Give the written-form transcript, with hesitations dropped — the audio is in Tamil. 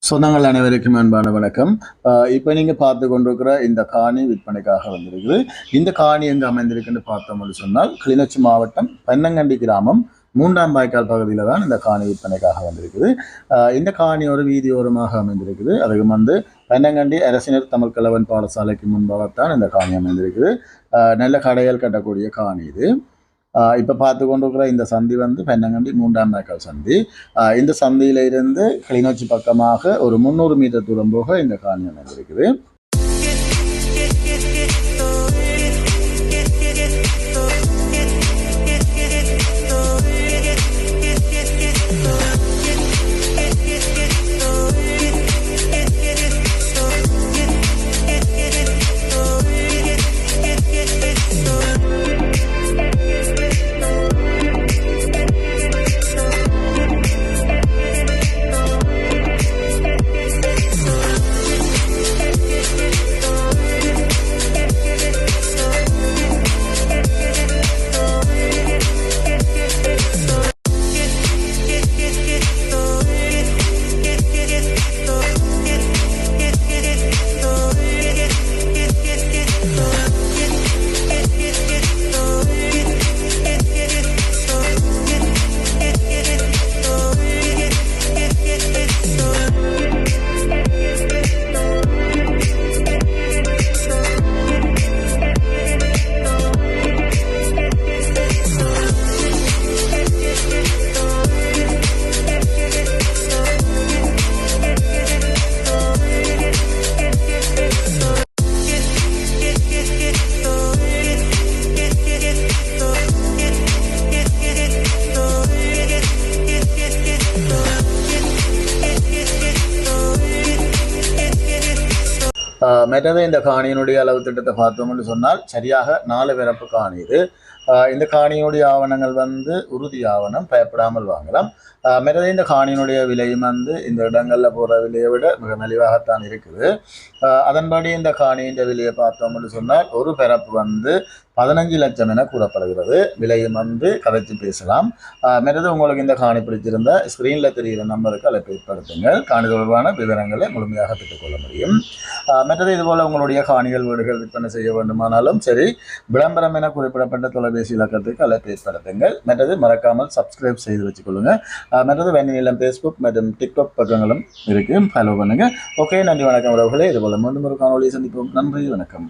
சொந்தங்கள் அனைவருக்கும் அன்பான வணக்கம். இப்போ நீங்கள் பார்த்து கொண்டிருக்கிற இந்த காணி விற்பனைக்காக வந்திருக்குது. இந்த காணி எங்கே அமைந்திருக்குன்னு பார்த்தோம்னு சொன்னால் கிளிநொச்சி மாவட்டம் பென்னங்கண்டி கிராமம் 3ஆம் வாய்க்கால் பகுதியில் தான் இந்த காணி விற்பனைக்காக வந்திருக்குது. இந்த காணி ஒரு வீதியோரமாக அமைந்திருக்குது. அதுக்கு வந்து பென்னங்கண்டி அரசினர் தமிழ் கலவன் பாடசாலைக்கு முன்பாகத்தான் இந்த காணி அமைந்திருக்குது. நல்ல கடைகள் கட்டக்கூடிய காணி இது. இப்போ பார்த்து கொண்டிருக்கிற இந்த சந்தி வந்து பென்னங்கண்டி 3ஆம் வாய்க்கால் சந்தி. இந்த சந்தியிலிருந்து கிளிநொச்சி பக்கமாக ஒரு 300 மீட்டர் தூரம் போக இந்த காணி அமைந்திருக்குது. மற்றது இந்த காணியினுடைய அளவு திட்டத்தை பார்த்தோம்னு சொன்னால் சரியாக 4 பிறப்பு காணி இது. இந்த காணியினுடைய ஆவணங்கள் வந்து உறுதி ஆவணம், பயப்படாமல் வாங்கலாம். மற்றது இந்த காணியினுடைய விலையும் வந்து இந்த இடங்களில் போகிற விலையை விட மிக மலிவாகத்தான் இருக்குது. அதன்படி இந்த காணியின் விலையை பார்த்தோம்னு சொன்னால் ஒரு பிறப்பு வந்து 15 லட்சம் என கூறப்படுகிறது. விலையும் வந்து கதைச்சு பேசலாம். மற்றது உங்களுக்கு இந்த காணி பிடிச்சிருந்தா ஸ்க்ரீனில் தெரிகிற நம்பருக்கு அழைப்பு ஏற்படுத்துங்கள். காணி தொடர்பான விவரங்களை முழுமையாக பெற்றுக்கொள்ள முடியும். மற்றது இதுபோல் உங்களுடைய காணிகள் வீடுகள் விற்பனை செய்ய வேண்டுமானாலும் சரி, விளம்பரம் என குறிப்பிடப்பட்ட தொலைபேசி இலக்கத்துக்கு அழைப்பு ஏற்படுத்துங்கள். மற்றது மறக்காமல் சப்ஸ்கிரைப் செய்து வச்சுக்கொள்ளுங்கள். மற்றது வெண்ணிலம் ஃபேஸ்புக் மற்றும் டிக்டாக் பக்கங்களும் இருக்குது, ஃபாலோ பண்ணுங்கள். ஓகே, நன்றி, வணக்கம் உறவுகளே. இதுபோல் மீண்டும் ஒரு காணொலியை சந்திப்போம். நன்றி, வணக்கம்.